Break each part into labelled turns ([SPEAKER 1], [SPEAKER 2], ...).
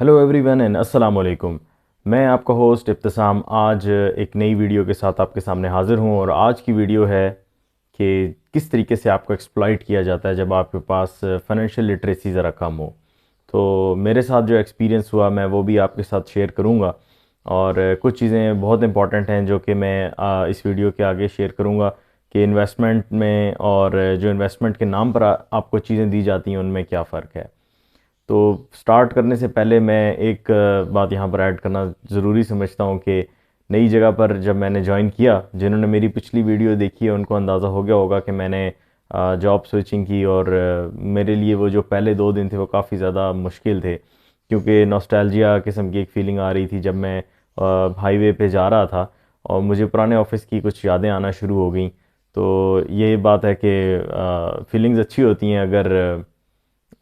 [SPEAKER 1] Hello everyone and अस्सलाम वालेकुम। मैं आपका होस्ट इब्तिसाम आज एक नई वीडियो के साथ आपके सामने हाज़िर हूँ और आज की वीडियो है कि किस तरीके से आपको एक्सप्लॉइट किया जाता है जब आपके पास फाइनेंशियल लिटरेसी ज़रा कम हो। तो मेरे साथ जो एक्सपीरियंस हुआ मैं वो भी आपके साथ शेयर करूँगा और कुछ चीज़ें बहुत इंपॉर्टेंट हैं जो कि मैं इस वीडियो के आगे शेयर करूँगा कि इन्वेस्टमेंट में और जो इन्वेस्टमेंट के नाम पर आपको चीज़ें दी जाती हैं उनमें क्या फ़र्क है। तो स्टार्ट करने से पहले मैं एक बात यहाँ पर ऐड करना ज़रूरी समझता हूँ कि नई जगह पर जब मैंने ज्वाइन किया, जिन्होंने मेरी पिछली वीडियो देखी है उनको अंदाज़ा हो गया होगा कि मैंने जॉब स्विचिंग की और मेरे लिए वो जो पहले 2 दिन थे वो काफ़ी ज़्यादा मुश्किल थे, क्योंकि नॉस्टैल्जिया किस्म की एक फ़ीलिंग आ रही थी जब मैं हाईवे पे जा रहा था और मुझे पुराने ऑफिस की कुछ यादें आना शुरू हो गई। तो ये बात है कि फीलिंग्स अच्छी होती हैं अगर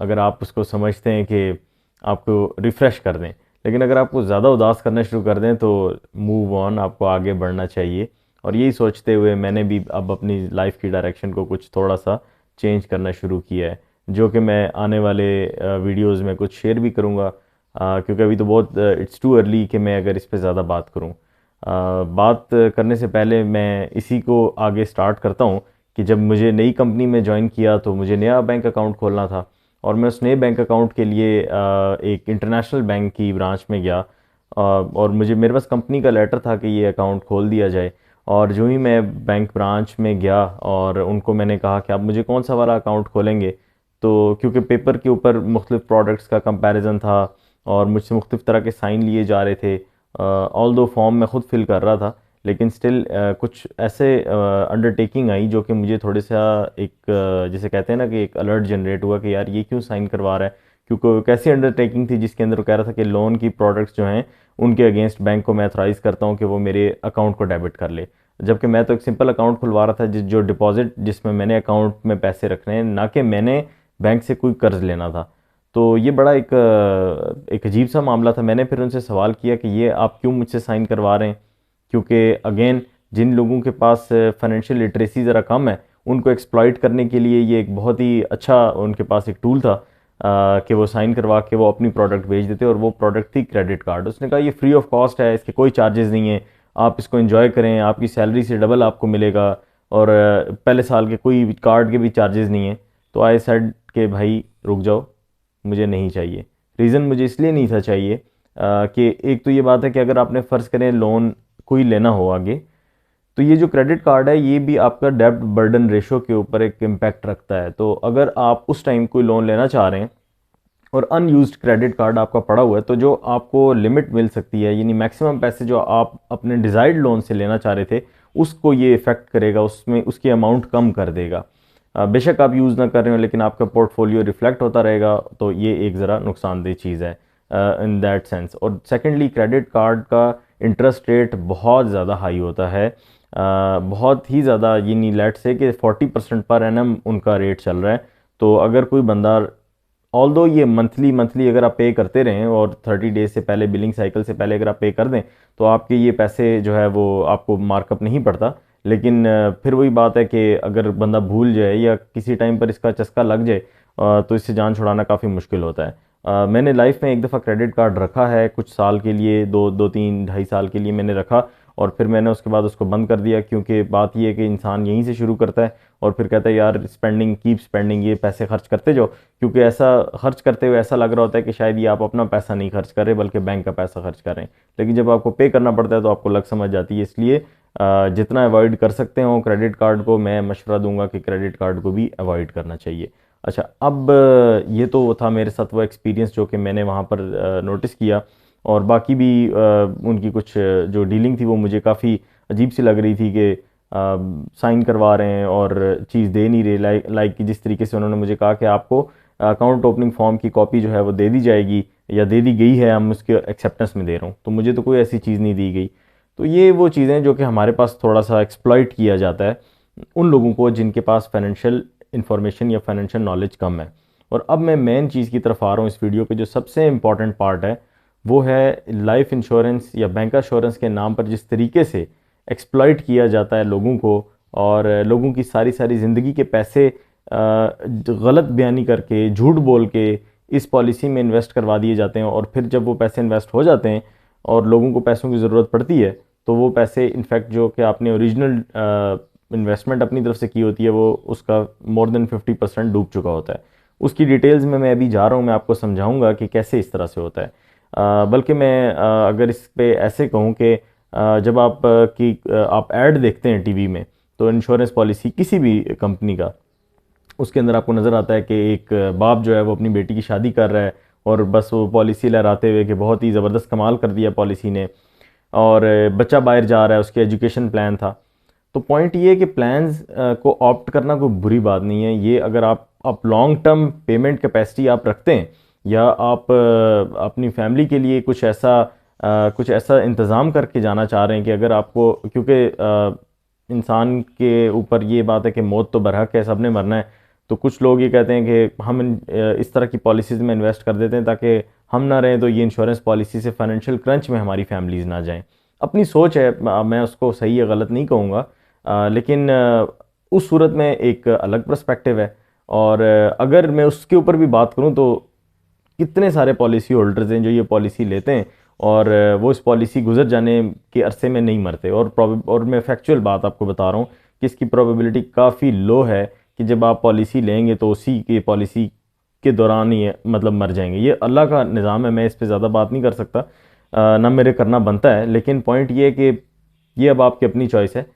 [SPEAKER 1] अगर आप उसको समझते हैं कि आपको रिफ़्रेश कर दें। लेकिन अगर आपको ज़्यादा उदास करना शुरू कर दें तो मूव ऑन, आपको आगे बढ़ना चाहिए। और यही सोचते हुए मैंने भी अब अपनी लाइफ़ की डायरेक्शन को कुछ थोड़ा-सा चेंज करना शुरू किया है, जो कि मैं आने वाले वीडियोज़ में कुछ शेयर भी करूँगा, क्योंकि अभी तो बहुत इट्स टू अर्ली कि मैं अगर इस पे ज़्यादा बात करूँ। बात करने से पहले मैं इसी को आगे स्टार्ट करता हूँ कि जब मुझे नई कंपनी में जॉइन किया तो मुझे नया बैंक अकाउंट खोलना था और मैं उस नए बैंक अकाउंट के लिए एक इंटरनेशनल बैंक की ब्रांच में गया, और मुझे मेरे पास कंपनी का लेटर था कि ये अकाउंट खोल दिया जाए। और जो ही मैं बैंक ब्रांच में गया और उनको मैंने कहा कि आप मुझे कौन सा वाला अकाउंट खोलेंगे, तो क्योंकि पेपर के ऊपर मुख्तलिफ प्रोडक्ट्स का कंपैरिजन था और मुझसे मुख्तलिफ तरह के साइन लिए जा रहे थे, ऑल दो फॉर्म मैं ख़ुद फिल कर रहा था, लेकिन स्टिल कुछ ऐसे अंडरटेकिंग आई जो कि मुझे थोड़े सा एक जिसे कहते हैं ना कि एक अलर्ट जनरेट हुआ कि यार ये क्यों साइन करवा रहा है, क्योंकि वो एक ऐसी अंडरटेकिंग थी जिसके अंदर वो कह रहा था कि लोन की प्रोडक्ट्स जो हैं उनके अगेंस्ट बैंक को मैं अथराइज करता हूँ कि वो मेरे अकाउंट को डेबिट कर ले। जबकि मैं तो एक सिंपल अकाउंट खुलवा रहा था जो डिपॉजिट जिसमें मैंने अकाउंट में पैसे रखने हैं, ना कि मैंने बैंक से कोई कर्ज लेना था। तो ये बड़ा एक अजीब सा मामला था। मैंने फिर उनसे सवाल किया कि ये आप क्यों मुझसे साइन करवा रहे हैं, क्योंकि अगेन जिन लोगों के पास फाइनेंशियल लिटरेसी ज़रा कम है उनको एक्सप्लॉइट करने के लिए ये एक बहुत ही अच्छा उनके पास एक टूल था, कि वो साइन करवा के वो अपनी प्रोडक्ट बेच देते और वो प्रोडक्ट थी क्रेडिट कार्ड। उसने कहा ये फ्री ऑफ कॉस्ट है, इसके कोई चार्जेस नहीं है, आप इसको एंजॉय करें, आपकी सैलरी से डबल आपको मिलेगा और पहले साल के कोई कार्ड के भी चार्जेस नहीं है। तो आई सेड कि भाई रुक जाओ, मुझे नहीं चाहिए। रीज़न मुझे इसलिए नहीं था चाहिए कि एक तो ये बात है कि अगर आपने फ़र्ज़ करें लोन कोई लेना हो आगे, तो ये जो क्रेडिट कार्ड है ये भी आपका डेब्ट बर्डन रेशो के ऊपर एक इम्पैक्ट रखता है। तो अगर आप उस टाइम कोई लोन लेना चाह रहे हैं और अनयूज्ड क्रेडिट कार्ड आपका पड़ा हुआ है, तो जो आपको लिमिट मिल सकती है यानी मैक्सिमम पैसे जो आप अपने डिज़ायर्ड लोन से लेना चाह रहे थे उसको ये इफ़ेक्ट करेगा, उसमें उसकी अमाउंट कम कर देगा। बेशक आप यूज़ ना कर रहे हो लेकिन आपका पोर्टफोलियो रिफ्लेक्ट होता रहेगा, तो ये एक ज़रा नुकसानदेह चीज़ है इन दैट सेंस। और सेकेंडली क्रेडिट कार्ड का इंटरेस्ट रेट बहुत ज़्यादा हाई होता है, बहुत ही ज़्यादा, यानी लेट से कि 40% पर एनम उनका रेट चल रहा है। तो अगर कोई बंदा, ऑल्दो ये मंथली मंथली अगर आप पे करते रहें और 30 डेज से पहले, बिलिंग साइकिल से पहले अगर आप पे कर दें तो आपके ये पैसे जो है वो आपको मार्कअप नहीं पड़ता। लेकिन फिर वही बात है कि अगर बंदा भूल जाए या किसी टाइम पर इसका चस्का लग जाए, तो इससे जान छुड़ाना काफ़ी मुश्किल होता है। मैंने लाइफ में एक दफ़ा क्रेडिट कार्ड रखा है कुछ साल के लिए, दो दो तीन ढाई साल के लिए मैंने रखा और फिर मैंने उसके बाद उसको बंद कर दिया, क्योंकि बात ये है कि इंसान यहीं से शुरू करता है और फिर कहता है यार स्पेंडिंग कीप स्पेंडिंग, ये पैसे खर्च करते जाओ, क्योंकि ऐसा खर्च करते हुए ऐसा लग रहा होता है कि शायद ये आप अपना पैसा नहीं खर्च कर रहे बल्कि बैंक का पैसा खर्च कर रहे हैं। लेकिन जब आपको पे करना पड़ता है तो आपको लग समझ जाती है। इसलिए जितना अवॉइड कर सकते हो क्रेडिट कार्ड को, मैं मशवरा दूंगा कि क्रेडिट कार्ड को भी अवॉइड करना चाहिए। अच्छा, अब ये तो वो था मेरे साथ वो एक्सपीरियंस जो कि मैंने वहाँ पर नोटिस किया, और बाकी भी उनकी कुछ जो डीलिंग थी वो मुझे काफ़ी अजीब सी लग रही थी कि साइन करवा रहे हैं और चीज़ दे नहीं रहे। लाइक कि जिस तरीके से उन्होंने मुझे कहा कि आपको अकाउंट ओपनिंग फॉर्म की कॉपी जो है वो दे दी जाएगी या दे दी गई है, हम उसके एक्सेप्टेंस में दे रहा हूँ, तो मुझे तो कोई ऐसी चीज़ नहीं दी गई। तो ये वो चीज़ें जो कि हमारे पास थोड़ा सा एक्सप्लॉइट किया जाता है उन लोगों को जिनके पास फाइनेंशियल इंफॉर्मेशन या फाइनेंशियल नॉलेज कम है। और अब मैं मेन चीज़ की तरफ आ रहा हूँ इस वीडियो पे, जो सबसे इम्पॉर्टेंट पार्ट है वो है लाइफ इंश्योरेंस या बैंक इंश्योरेंस के नाम पर जिस तरीके से एक्सप्लॉइट किया जाता है लोगों को, और लोगों की सारी सारी ज़िंदगी के पैसे गलत बयानी करके, झूठ बोल के इस पॉलिसी में इन्वेस्ट करवा दिए जाते हैं, और फिर जब वो पैसे इन्वेस्ट हो जाते हैं और लोगों को पैसों की ज़रूरत पड़ती है तो वो पैसे इनफैक्ट जो कि आपने ओरिजिनल इन्वेस्टमेंट अपनी तरफ से की होती है वो उसका मोर देन 50% डूब चुका होता है। उसकी डिटेल्स में मैं अभी जा रहा हूँ, मैं आपको समझाऊंगा कि कैसे इस तरह से होता है। बल्कि मैं अगर इस पे ऐसे कहूँ कि जब आप ऐड देखते हैं टीवी में तो इंश्योरेंस पॉलिसी किसी भी कंपनी का, उसके अंदर आपको नज़र आता है कि एक बाप जो है वो अपनी बेटी की शादी कर रहा है और बस वो पॉलिसी लहराते हुए कि बहुत ही ज़बरदस्त कमाल कर दिया पॉलिसी ने, और बच्चा बाहर जा रहा है, उसकी एजुकेशन प्लान था। तो पॉइंट ये है कि प्लान्स को ऑप्ट करना कोई बुरी बात नहीं है। ये अगर आप लॉन्ग टर्म पेमेंट कैपेसिटी आप रखते हैं, या आप अपनी फैमिली के लिए कुछ ऐसा इंतज़ाम करके जाना चाह रहे हैं कि अगर आपको, क्योंकि इंसान के ऊपर ये बात है कि मौत तो बरहक है, सब ने मरना है, तो कुछ लोग ये कहते हैं कि हम इस तरह की पॉलिसीज़ में इन्वेस्ट कर देते हैं ताकि हम ना रहें तो ये इंश्योरेंस पॉलिसी से फाइनेंशियल क्रंच में हमारी फैमिलीज़ ना जाएं। अपनी सोच है, मैं उसको सही या गलत नहीं कहूँगा, लेकिन उस सूरत में एक अलग पर्सपेक्टिव है। और अगर मैं उसके ऊपर भी बात करूँ तो कितने सारे पॉलिसी होल्डर्स हैं जो ये पॉलिसी लेते हैं और वो इस पॉलिसी गुजर जाने के अरसे में नहीं मरते, और मैं फैक्चुअल बात आपको बता रहा हूँ कि इसकी प्रोबेबिलिटी काफ़ी लो है कि जब आप पॉलिसी लेंगे तो उसी के पॉलिसी के दौरान ही मतलब मर जाएंगे। ये अल्लाह का निज़ाम है, मैं इस पर ज़्यादा बात नहीं कर सकता, ना मेरे करना बनता है, लेकिन पॉइंट ये है कि ये अब आपकी अपनी चॉइस है।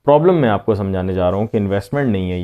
[SPEAKER 1] प्रॉब्लम मैं आपको समझाने जा रहा हूँ कि इन्वेस्टमेंट नहीं है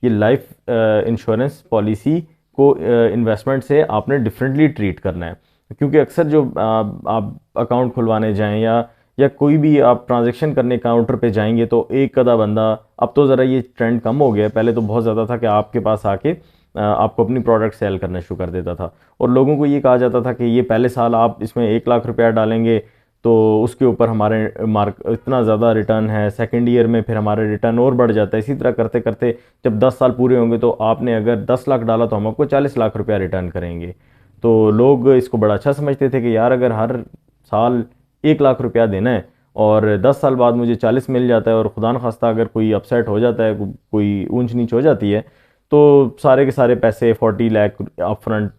[SPEAKER 1] ये लाइफ इंश्योरेंस पॉलिसी को इन्वेस्टमेंट से आपने डिफरेंटली ट्रीट करना है। क्योंकि अक्सर जो आप अकाउंट खुलवाने जाएं या कोई भी आप ट्रांजैक्शन करने काउंटर पे जाएंगे तो एक आधा बंदा, अब तो ज़रा ये ट्रेंड कम हो गया है, पहले तो बहुत ज़्यादा था कि आपके पास आके आपको अपनी प्रोडक्ट सेल करना शुरू कर देता था, और लोगों को ये कहा जाता था कि ये पहले साल आप इसमें 1 लाख रुपया डालेंगे तो उसके ऊपर हमारे मार्क इतना ज़्यादा रिटर्न है, सेकेंड ईयर में फिर हमारे रिटर्न और बढ़ जाता है। इसी तरह करते करते जब 10 साल पूरे होंगे तो आपने अगर 10 लाख डाला तो हम आपको 40 लाख रुपया रिटर्न करेंगे। तो लोग इसको बड़ा अच्छा समझते थे कि यार अगर हर साल 1 लाख रुपया देना है और 10 साल बाद मुझे 40 मिल जाता है, और खुदा न खास्ता अगर कोई अपसेट हो जाता है, कोई ऊंच नीच हो जाती है, तो सारे के सारे पैसे 40 लाख अपफ्रंट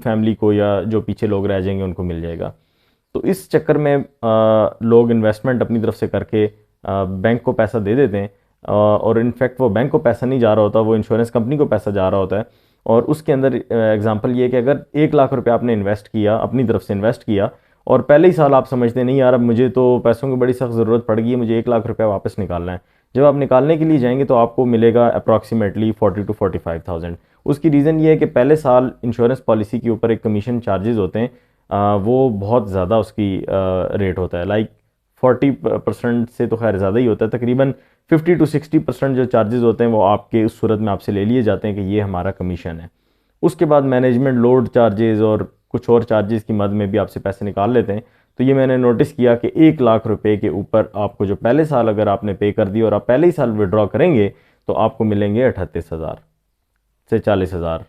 [SPEAKER 1] फैमिली को या जो पीछे लोग रह जाएंगे उनको मिल जाएगा। तो इस चक्कर में लोग इन्वेस्टमेंट अपनी तरफ से करके बैंक को पैसा दे देते हैं, और इनफैक्ट वो बैंक को पैसा नहीं जा रहा होता, वो इंश्योरेंस कंपनी को पैसा जा रहा होता है। और उसके अंदर एग्जांपल ये है कि अगर 1 लाख रुपया आपने इन्वेस्ट किया, अपनी तरफ से इन्वेस्ट किया, और पहले ही साल आप समझते नहीं यार अब मुझे तो पैसों की बड़ी सख्त ज़रूरत पड़ गई है, मुझे 1 लाख रुपया वापस निकालना है। जब आप निकालने के लिए जाएंगे तो आपको मिलेगा अप्रॉक्सीमेटली 40 to 45,000। उसकी रीज़न ये है कि पहले साल इंश्योरेंस पॉलिसी के ऊपर एक कमीशन चार्जेस होते हैं, वो बहुत ज़्यादा उसकी रेट होता है, लाइक 40% से तो खैर ज़्यादा ही होता है, तकरीबन 50 to 60% जो चार्जेस होते हैं वो आपके उस सूरत में आपसे ले लिए जाते हैं कि ये हमारा कमीशन है। उसके बाद मैनेजमेंट लोड चार्जेस और कुछ और चार्जेस की मद में भी आपसे पैसे निकाल लेते हैं। तो ये मैंने नोटिस किया कि 1 लाख रुपए के ऊपर आपको जो पहले साल अगर आपने पे कर दी और आप पहले ही साल विड्रॉ करेंगे तो आपको मिलेंगे 38,000 से 40,000।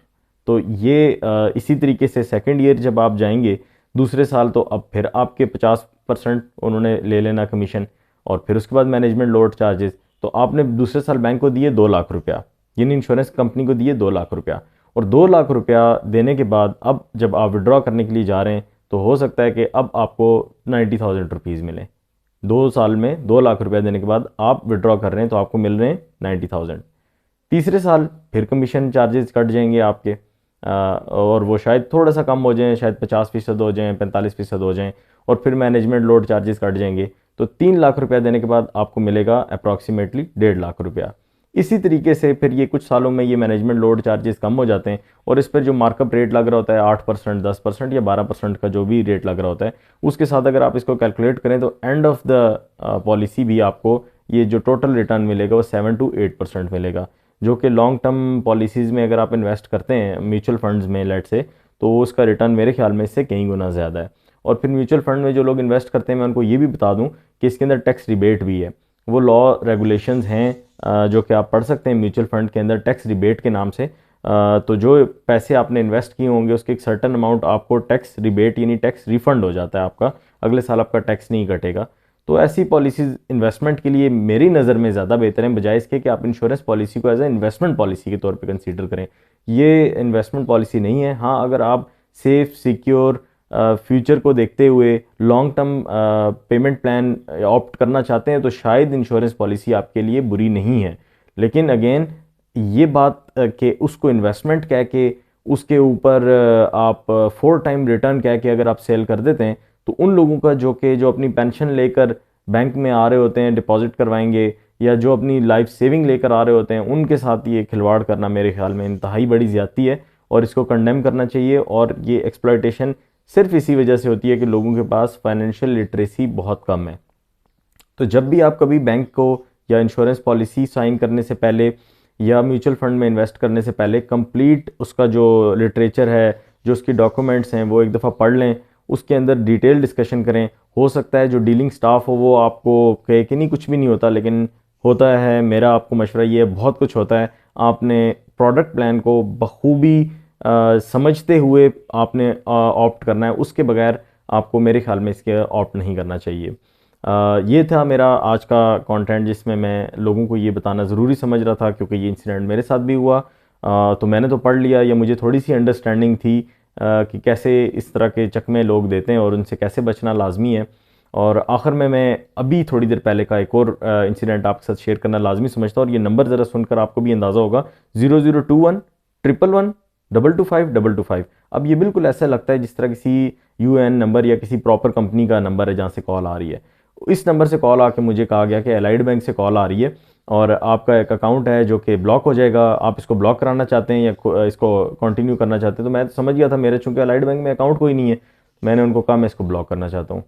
[SPEAKER 1] तो ये इसी तरीके से सेकेंड ईयर जब आप जाएंगे दूसरे साल तो अब फिर आपके 50% उन्होंने ले लेना कमीशन, और फिर उसके बाद मैनेजमेंट लोड चार्जेस। तो आपने दूसरे साल बैंक को दिए 2 लाख रुपया, यानी इंश्योरेंस कंपनी को दिए 2 लाख रुपया, और 2 लाख रुपया देने के बाद अब जब आप विड्रॉ करने के लिए जा रहे हैं तो हो सकता है कि अब आपको 90,000 रुपीज़ मिले। 2 साल में 2 लाख रुपया देने के बाद आप विड्रॉ कर रहे हैं तो आपको मिल रहे हैं 90,000। तीसरे साल फिर कमीशन चार्जेस कट जाएंगे आपके, और वो शायद थोड़ा सा कम हो जाएं, शायद 50% हो जाएं, 45% हो जाएं, और फिर मैनेजमेंट लोड चार्जेस कट जाएंगे। तो 3 लाख रुपया देने के बाद आपको मिलेगा अप्रॉक्सीमेटली 1.5 लाख रुपया। इसी तरीके से फिर ये कुछ सालों में ये मैनेजमेंट लोड चार्जेस कम हो जाते हैं, और इस पर जो मार्कअप रेट लग रहा होता है 8%, 10% या 12% का जो भी रेट लग रहा होता है, उसके साथ अगर आप इसको कैलकुलेट करें तो एंड ऑफ द पॉलिसी भी आपको ये जो टोटल रिटर्न मिलेगा वो 7 to 8% मिलेगा, जो कि लॉन्ग टर्म पॉलिसीज़ में अगर आप इन्वेस्ट करते हैं म्यूचुअल फंड्स में लेट से, तो उसका रिटर्न मेरे ख्याल में इससे कई गुना ज़्यादा है। और फिर म्यूचुअल फंड में जो लोग इन्वेस्ट करते हैं मैं उनको ये भी बता दूं कि इसके अंदर टैक्स रिबेट भी है। वो लॉ रेगुलेशंस हैं जो कि आप पढ़ सकते हैं म्यूचुअल फंड के अंदर टैक्स रिबेट के नाम से। तो जो पैसे आपने इन्वेस्ट किए होंगे उसके एक सर्टन अमाउंट आपको टैक्स रिबेट यानी टैक्स रिफंड हो जाता है आपका, अगले साल आपका टैक्स नहीं कटेगा। तो ऐसी पॉलिसीज़ इन्वेस्टमेंट के लिए मेरी नज़र में ज़्यादा बेहतर हैं, बजाय इसके कि आप इंश्योरेंस पॉलिसी को एज ए इन्वेस्टमेंट पॉलिसी के तौर पे कंसीडर करें। ये इन्वेस्टमेंट पॉलिसी नहीं है। हाँ, अगर आप सेफ सिक्योर फ्यूचर को देखते हुए long term payment plan opt करना चाहते हैं तो शायद इंश्योरेंस पॉलिसी आपके लिए बुरी नहीं है। लेकिन अगेन ये बात कि उसको इन्वेस्टमेंट कह के उसके ऊपर आप 4 टाइम रिटर्न कह के अगर आप सेल कर देते हैं तो उन लोगों का जो अपनी पेंशन लेकर बैंक में आ रहे होते हैं, डिपॉजिट करवाएंगे, या जो अपनी लाइफ सेविंग लेकर आ रहे होते हैं, उनके साथ ये खिलवाड़ करना मेरे ख्याल में इंतहाई बड़ी ज़्यादती है और इसको कंडेम करना चाहिए। और ये एक्सप्लॉयटेशन सिर्फ इसी वजह से होती है कि लोगों के पास फाइनेंशियल लिटरेसी बहुत कम है। तो जब भी आप कभी बैंक को या इंश्योरेंस पॉलिसी साइन करने से पहले या म्यूचुअल फंड में इन्वेस्ट करने से पहले कंप्लीट उसका जो लिटरेचर है, जो उसकी डॉक्यूमेंट्स हैं, वो एक दफ़ा पढ़ लें, उसके अंदर डिटेल डिस्कशन करें। हो सकता है जो डीलिंग स्टाफ हो वो आपको कहे कि नहीं कुछ भी नहीं होता, लेकिन होता है। मेरा आपको मशवरा ये है, बहुत कुछ होता है। आपने प्रोडक्ट प्लान को बखूबी समझते हुए आपने ऑप्ट करना है, उसके बगैर आपको मेरे ख्याल में इसके ऑप्ट नहीं करना चाहिए। ये था मेरा आज का कंटेंट, जिसमें मैं लोगों को ये बताना ज़रूरी समझ रहा था क्योंकि ये इंसिडेंट मेरे साथ भी हुआ। तो मैंने तो पढ़ लिया, या मुझे थोड़ी सी अंडरस्टैंडिंग थी कि कैसे इस तरह के चकमे लोग देते हैं और उनसे कैसे बचना लाजमी है। और आखिर में मैं अभी थोड़ी देर पहले का एक और इंसिडेंट आपके साथ शेयर करना लाजमी समझता हूँ, और ये नंबर ज़रा सुनकर आपको भी अंदाज़ा होगा, 0021 111 225 225। अब ये बिल्कुल ऐसा लगता है जिस तरह किसी UN नंबर या किसी प्रॉपर कंपनी का नंबर है जहाँ से कॉल आ रही है। इस नंबर से कॉल आके मुझे कहा गया कि एलाइड बैंक से कॉल आ रही है और आपका एक अकाउंट है जो कि ब्लॉक हो जाएगा, आप इसको ब्लॉक कराना चाहते हैं या इसको कंटिन्यू करना चाहते हैं। तो मैं समझ गया था, मेरे चूँकि एलाइड बैंक में अकाउंट कोई नहीं है, मैंने उनको कहा मैं इसको ब्लॉक करना चाहता हूँ।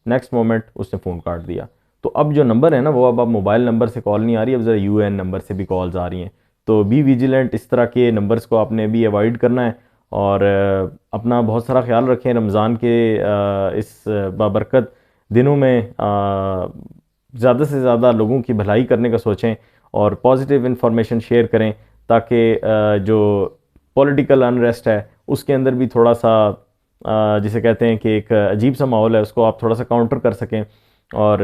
[SPEAKER 1] नेक्स्ट मोमेंट उसने फ़ोन काट दिया। तो अब जो नंबर है ना, वो अब मोबाइल नंबर से कॉल नहीं आ रही, अब ज़रा UN नंबर से भी कॉल्स आ रही हैं। तो बी विजिलेंट, इस तरह के नंबर्स को आपने भी अवॉइड करना है और अपना बहुत सारा ख्याल रखें। रमज़ान के इस बाबरकत दिनों में ज़्यादा से ज़्यादा लोगों की भलाई करने का सोचें और पॉजिटिव इन्फॉर्मेशन शेयर करें, ताकि जो पॉलिटिकल अनरेस्ट है उसके अंदर भी थोड़ा सा जिसे कहते हैं कि एक अजीब सा माहौल है, उसको आप थोड़ा सा काउंटर कर सकें और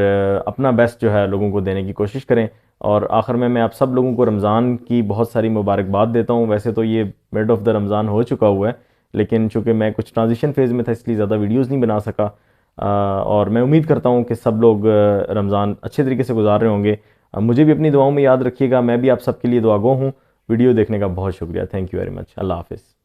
[SPEAKER 1] अपना बेस्ट जो है लोगों को देने की कोशिश करें। और आखिर में मैं आप सब लोगों को रमज़ान की बहुत सारी मुबारकबाद देता हूँ। वैसे तो ये मिड ऑफ द रमज़ान हो चुका हुआ है, लेकिन चूँकि मैं कुछ ट्रांजिशन फेज़ में था इसलिए ज़्यादा वीडियोज़ नहीं बना सका। और मैं उम्मीद करता हूँ कि सब लोग रमज़ान अच्छे तरीके से गुजार रहे होंगे। मुझे भी अपनी दुआओं में याद रखिएगा, मैं भी आप सबके लिए दुआगो हूँ। वीडियो देखने का बहुत शुक्रिया। Thank you very much. Allah हाफ़िज़।